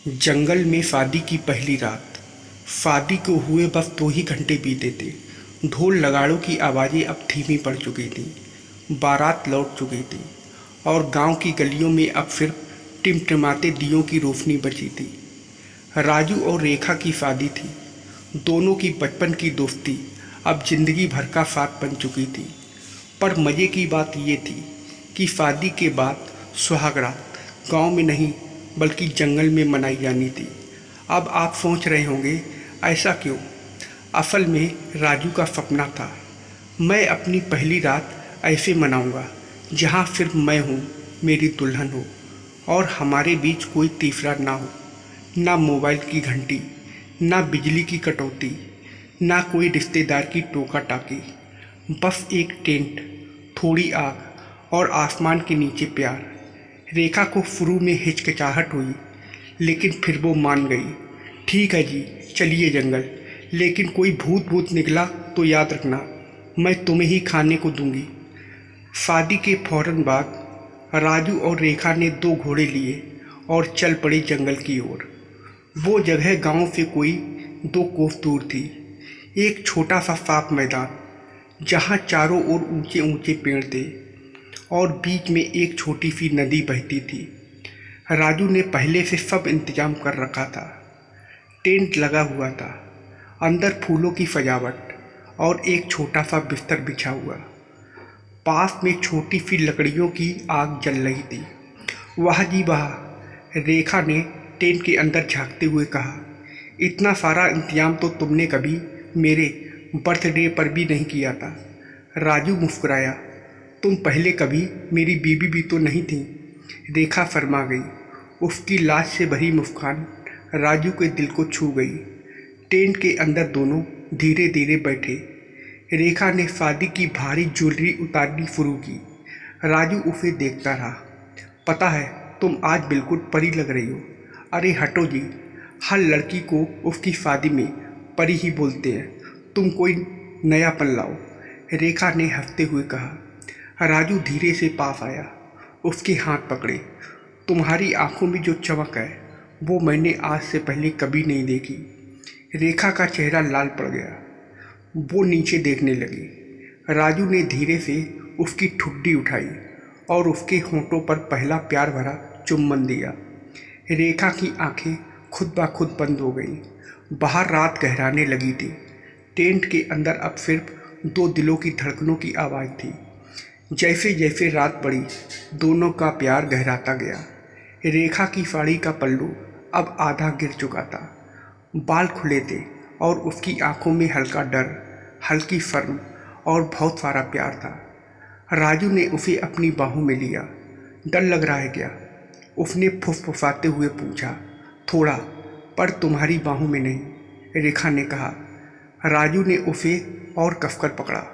जंगल में फादी की पहली रात। फादी को हुए बस 2 ही घंटे बीते थे। ढोल नगाड़ों की आवाज़ें अब धीमी पड़ चुकी थीं। बारात लौट चुकी थी और गांव की गलियों में अब सिर्फ टिमटिमाते दियों की रोशनी बची थी। राजू और रेखा की शादी थी। दोनों की बचपन की दोस्ती अब जिंदगी भर का साथ बन चुकी थी। पर मज़े की बात ये थी कि शादी के बाद सुहागरात गांव में नहीं बल्कि जंगल में मनाई जानी थी। अब आप सोच रहे होंगे ऐसा क्यों? असल में राजू का सपना था, मैं अपनी पहली रात ऐसे मनाऊंगा जहां सिर्फ मैं हूं, मेरी दुल्हन हो और हमारे बीच कोई तीसरा ना हो। ना मोबाइल की घंटी, ना बिजली की कटौती, ना कोई रिश्तेदार की टोका टाकी। बस एक टेंट, थोड़ी आग और आसमान के नीचे प्यार। रेखा को शुरू में हिचकिचाहट हुई, लेकिन फिर वो मान गई। ठीक है जी, चलिए जंगल, लेकिन कोई भूत भूत निकला तो याद रखना, मैं तुम्हें ही खाने को दूंगी। शादी के फौरन बाद राजू और रेखा ने 2 घोड़े लिए और चल पड़े जंगल की ओर। वो जगह गांव से कोई 2 कोस दूर थी। एक छोटा सा साफ मैदान जहां चारों ओर ऊंचे ऊंचे पेड़ थे और बीच में एक छोटी सी नदी बहती थी। राजू ने पहले से सब इंतजाम कर रखा था। टेंट लगा हुआ था, अंदर फूलों की सजावट और एक छोटा सा बिस्तर बिछा हुआ। पास में छोटी सी लकड़ियों की आग जल रही थी। वाह जी वाह, रेखा ने टेंट के अंदर झांकते हुए कहा। इतना सारा इंतजाम तो तुमने कभी मेरे बर्थडे पर भी नहीं किया था। राजू मुस्कुराया। तुम पहले कभी मेरी बीबी भी तो नहीं थी। रेखा फरमा गई। उसकी लाज से भरी मुस्कान राजू के दिल को छू गई। टेंट के अंदर दोनों धीरे धीरे बैठे। रेखा ने शादी की भारी ज्वेलरी उतारनी शुरू की। राजू उसे देखता रहा। पता है, तुम आज बिल्कुल परी लग रही हो। अरे हटो जी, हर लड़की को उसकी शादी में परी ही बोलते हैं। तुम कोई नयापन लाओ, रेखा ने हंसते हुए कहा। राजू धीरे से पास आया, उसके हाथ पकड़े। तुम्हारी आंखों में जो चमक है वो मैंने आज से पहले कभी नहीं देखी। रेखा का चेहरा लाल पड़ गया। वो नीचे देखने लगी। राजू ने धीरे से उसकी ठुड्डी उठाई और उसके होंठों पर पहला प्यार भरा चुम्बन दिया। रेखा की आंखें खुद ब खुद बंद हो गईं। बाहर रात गहराने लगी थी। टेंट के अंदर अब सिर्फ 2 दिलों की धड़कनों की आवाज़ थी। जैसे जैसे रात बढ़ी, दोनों का प्यार गहराता गया। रेखा की साड़ी का पल्लू अब आधा गिर चुका था। बाल खुले थे और उसकी आंखों में हल्का डर, हल्की शर्म और बहुत सारा प्यार था। राजू ने उसे अपनी बाहों में लिया। डर लग रहा है क्या? उसने फुसफुसाते हुए पूछा। थोड़ा, पर तुम्हारी बाहों में नहीं, रेखा ने कहा। राजू ने उसे और कसकर पकड़ा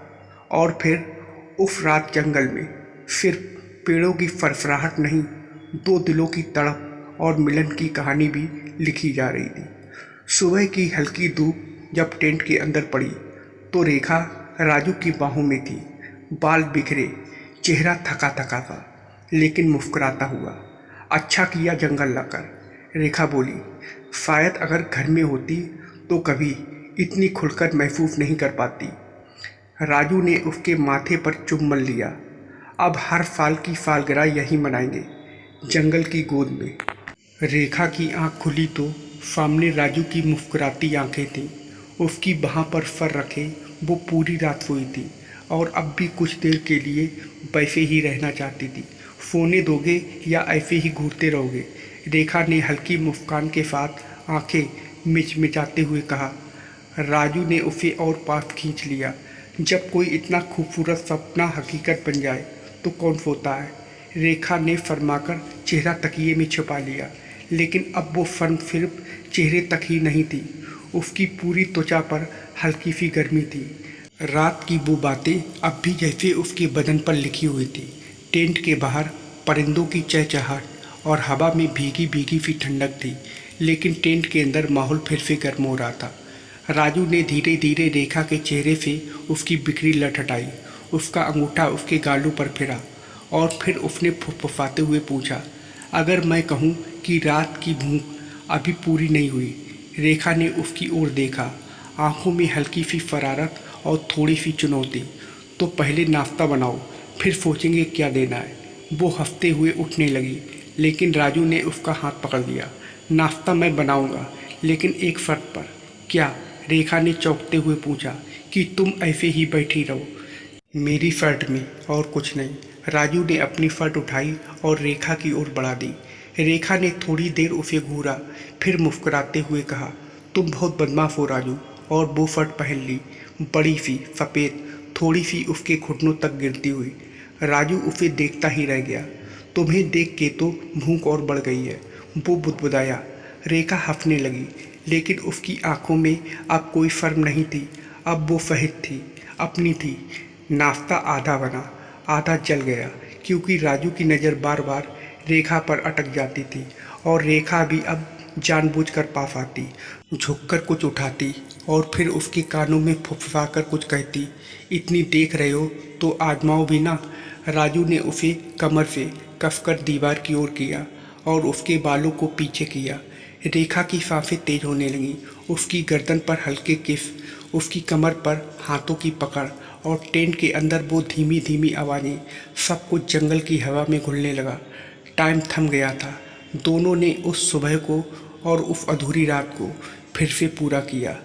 और फिर उस रात जंगल में सिर्फ पेड़ों की फरफराहट नहीं, 2 दिलों की तड़प और मिलन की कहानी भी लिखी जा रही थी। सुबह की हल्की धूप जब टेंट के अंदर पड़ी तो रेखा राजू की बाहों में थी। बाल बिखरे, चेहरा थका थका था, लेकिन मुस्कुराता हुआ। अच्छा किया जंगल लाकर, रेखा बोली। शायद अगर घर में होती तो कभी इतनी खुलकर महसूस नहीं कर पाती। राजू ने उसके माथे पर चुम्बन लिया। अब हर साल की सालगिरह यहीं मनाएंगे, जंगल की गोद में। रेखा की आंख खुली तो सामने राजू की मुस्कुराती आंखें थीं। उसकी बाह पर सर रखे वो पूरी रात सोई थी और अब भी कुछ देर के लिए वैसे ही रहना चाहती थी। सोने दोगे या ऐसे ही घूरते रहोगे? रेखा ने हल्की मुस्कान के साथ आंखें मिचमिचाते हुए कहा। राजू ने उसे और पास खींच लिया। जब कोई इतना खूबसूरत सपना हकीकत बन जाए तो कौन सोता है? रेखा ने फरमाकर चेहरा तकिए में छुपा लिया, लेकिन अब वो फन सिर्फ चेहरे तक ही नहीं थी, उसकी पूरी त्वचा पर हल्की सी गर्मी थी। रात की वो बातें अब भी जैसे उसके बदन पर लिखी हुई थी। टेंट के बाहर परिंदों की चहचहाहट और हवा में भीगी भीगी सी ठंडक थी, लेकिन टेंट के अंदर माहौल फिर से गर्म हो रहा था। राजू ने धीरे धीरे रेखा के चेहरे से उसकी बिखरी लट हटाई। उसका अंगूठा उसके गालों पर फिरा और फिर उसने फुफुसाते हुए पूछा, अगर मैं कहूँ कि रात की भूख अभी पूरी नहीं हुई। रेखा ने उसकी ओर देखा, आंखों में हल्की सी फरारत और थोड़ी सी चुनौती। तो पहले नाश्ता बनाओ, फिर सोचेंगे क्या देना है। वो हंसते हुए उठने लगी, लेकिन राजू ने उसका हाथ पकड़ लिया। नाश्ता मैं बनाऊंगा, लेकिन एक शर्त पर। क्या? रेखा ने चौंकते हुए पूछा। कि तुम ऐसे ही बैठी रहो मेरी शर्ट में, और कुछ नहीं। राजू ने अपनी शर्ट उठाई और रेखा की ओर बढ़ा दी। रेखा ने थोड़ी देर उसे घूरा, फिर मुस्कुराते हुए कहा, तुम बहुत बदमाश हो राजू। और वो शर्ट पहन ली, बड़ी सी सफ़ेद, थोड़ी सी उसके घुटनों तक गिरती हुई। राजू उसे देखता ही रह गया। तुम्हें देख के तो भूख और बढ़ गई है, वो बुदबुदाया। रेखा हंसने लगी, लेकिन उसकी आंखों में अब कोई शर्म नहीं थी। अब वो सहज थी, अपनी थी। नाश्ता आधा बना, आधा जल गया, क्योंकि राजू की नज़र बार बार रेखा पर अटक जाती थी, और रेखा भी अब जानबूझकर पास आती, झुककर कुछ उठाती और फिर उसके कानों में फुफकार कुछ कहती। इतनी देख रहे हो तो आजमाओ भी ना। राजू ने उसे कमर से कसकर दीवार की ओर किया और उसके बालों को पीछे किया। रेखा की सांसें तेज होने लगीं, उसकी गर्दन पर हल्के किस, उसकी कमर पर हाथों की पकड़, और टेंट के अंदर वो धीमी धीमी आवाज़ें। सब कुछ जंगल की हवा में घुलने लगा। टाइम थम गया था। दोनों ने उस सुबह को और उस अधूरी रात को फिर से पूरा किया,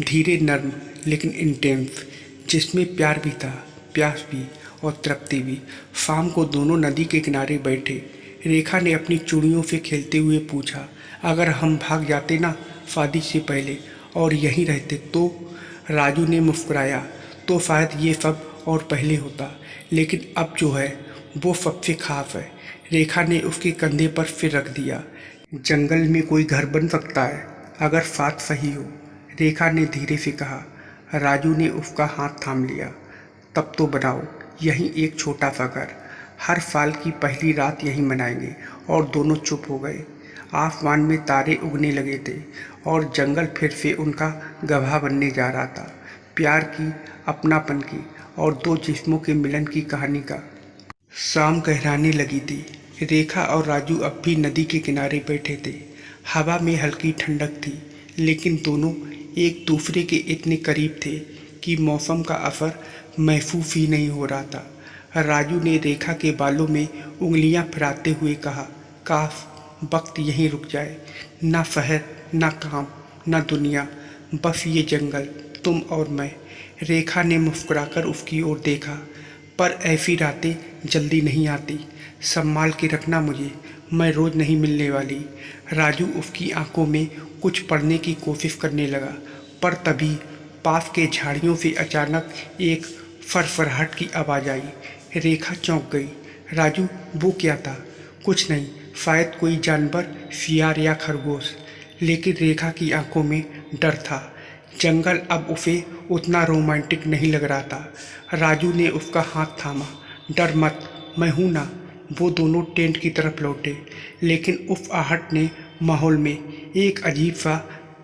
धीरे, नर्म, लेकिन इंटेंस, जिसमें प्यार भी था, प्यास भी, और तृप्ति भी। शाम को दोनों नदी के किनारे बैठे। रेखा ने अपनी चूड़ियों से खेलते हुए पूछा, अगर हम भाग जाते ना शादी से पहले और यहीं रहते तो? राजू ने मुस्कुराया, तो शायद ये सब और पहले होता, लेकिन अब जो है वो सबसे खास है। रेखा ने उसके कंधे पर सिर रख दिया। जंगल में कोई घर बन सकता है, अगर साथ सही हो, रेखा ने धीरे से कहा। राजू ने उसका हाथ थाम लिया। तब तो बनाओ यहीं एक छोटा सा घर, हर साल की पहली रात यहीं मनाएंगे। और दोनों चुप हो गए। आसमान में तारे उगने लगे थे, और जंगल फिर से उनका गवाह बनने जा रहा था, प्यार की, अपनापन की, और दो जिस्मों के मिलन की कहानी का। शाम गहराने लगी थी। रेखा और राजू अब भी नदी के किनारे बैठे थे। हवा में हल्की ठंडक थी, लेकिन दोनों एक दूसरे के इतने करीब थे कि मौसम का असर महसूस ही नहीं हो रहा था। राजू ने रेखा के बालों में उंगलियां फिराते हुए कहा, काश वक्त यहीं रुक जाए। ना शहर, ना काम, ना दुनिया, बस ये जंगल, तुम और मैं। रेखा ने मुस्कुराकर उसकी ओर देखा। पर ऐसी रातें जल्दी नहीं आती, संभाल के रखना मुझे, मैं रोज़ नहीं मिलने वाली। राजू उसकी आंखों में कुछ पढ़ने की कोशिश करने लगा, पर तभी पास के झाड़ियों से अचानक एक फरफराहट की आवाज़ आई। रेखा चौंक गई। राजू, वो क्या था? कुछ नहीं, शायद कोई जानवर, सियार या खरगोश। लेकिन रेखा की आंखों में डर था। जंगल अब उसे उतना रोमांटिक नहीं लग रहा था। राजू ने उसका हाथ थामा। डर मत, मैं हूं ना। वो दोनों टेंट की तरफ लौटे, लेकिन उस आहट ने माहौल में एक अजीब सा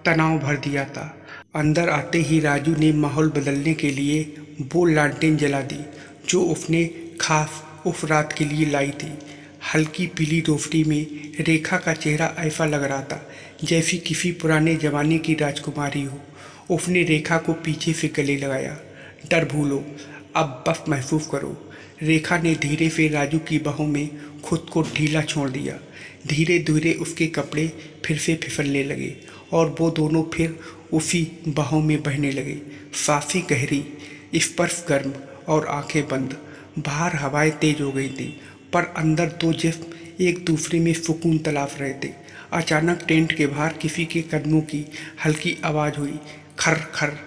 तनाव भर दिया था। अंदर आते ही राजू ने माहौल बदलने के लिए वो लालटेन जला दी जो उसने खास उस रात के लिए लाई थी। हल्की पीली रोशनी में रेखा का चेहरा ऐसा लग रहा था जैसी किसी पुराने जमाने की राजकुमारी हो। उसने रेखा को पीछे से गले लगाया। डर भूलो, अब बस महसूस करो। रेखा ने धीरे से राजू की बाहों में खुद को ढीला छोड़ दिया। धीरे धीरे उसके कपड़े फिर से फिसलने लगे, और वो दोनों फिर उसी बाहों में बहने लगे। सांसें गहरी, स्पर्श गर्म, और आंखें बंद। बाहर हवाएं तेज हो गई थी, पर अंदर दो जिस्म एक दूसरे में सुकून तलाश रहे थे। अचानक टेंट के बाहर किसी के कदमों की हल्की आवाज़ हुई, खर खर।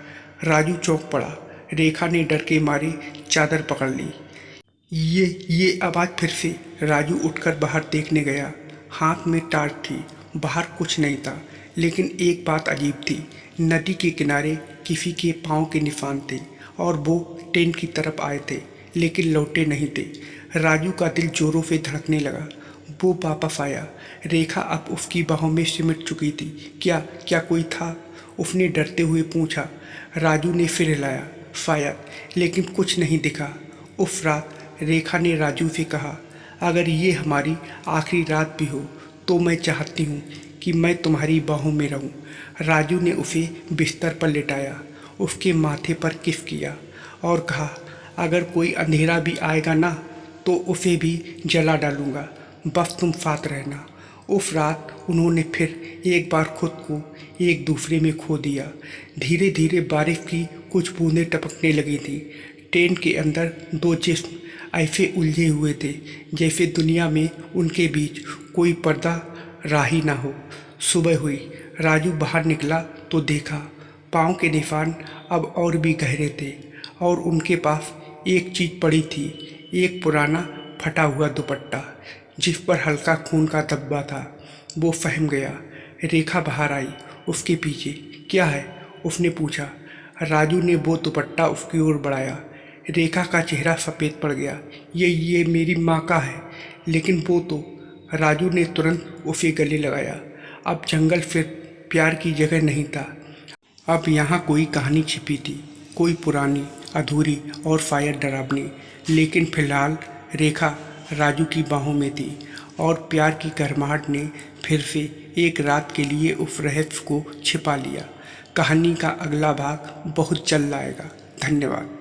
राजू चौंक पड़ा। रेखा ने डर के मारे चादर पकड़ ली। ये आवाज़ फिर से। राजू उठकर बाहर देखने गया। हाथ में टार्च थी। बाहर कुछ नहीं था, लेकिन एक बात अजीब थी। नदी के किनारे किसी के पाँव के निशान थे, और वो टेंट की तरफ आए थे, लेकिन लौटे नहीं थे। राजू का दिल जोरों से धड़कने लगा। वो वापस आया। रेखा अब उसकी बाहों में सिमट चुकी थी। क्या क्या कोई था? उसने डरते हुए पूछा। राजू ने फिर हिलाया, शायद, लेकिन कुछ नहीं दिखा। उस रात रेखा ने राजू से कहा, अगर ये हमारी आखिरी रात भी हो तो मैं चाहती हूँ कि मैं तुम्हारी बाहों में रहूं। राजू ने उसे बिस्तर पर लिटाया, उसके माथे पर किस किया और कहा, अगर कोई अंधेरा भी आएगा ना तो उसे भी जला डालूंगा, बस तुम साथ रहना। उस रात उन्होंने फिर एक बार खुद को एक दूसरे में खो दिया। धीरे धीरे बारिश की कुछ बूंदें टपकने लगी थी। टेंट के अंदर दो जिस्म ऐसे उलझे हुए थे जैसे दुनिया में उनके बीच कोई पर्दा राही ना हो। सुबह हुई, राजू बाहर निकला तो देखा पाँव के निशान अब और भी गहरे थे और उनके पास एक चीज़ पड़ी थी, एक पुराना फटा हुआ दुपट्टा जिस पर हल्का खून का धब्बा था। वो फहम गया। रेखा बाहर आई उसके पीछे। क्या है? उसने पूछा। राजू ने वो दुपट्टा उसकी ओर बढ़ाया। रेखा का चेहरा सफ़ेद पड़ गया। ये मेरी माँ का है। लेकिन वो तो। राजू ने तुरंत उसे गले लगाया। अब जंगल फिर प्यार की जगह नहीं था। अब यहाँ कोई कहानी छिपी थी, कोई पुरानी, अधूरी और शायद डरावनी। लेकिन फिलहाल रेखा राजू की बाहों में थी और प्यार की गर्माहट ने फिर से एक रात के लिए उस रहस्य को छिपा लिया। कहानी का अगला भाग बहुत जल्द आएगा। धन्यवाद।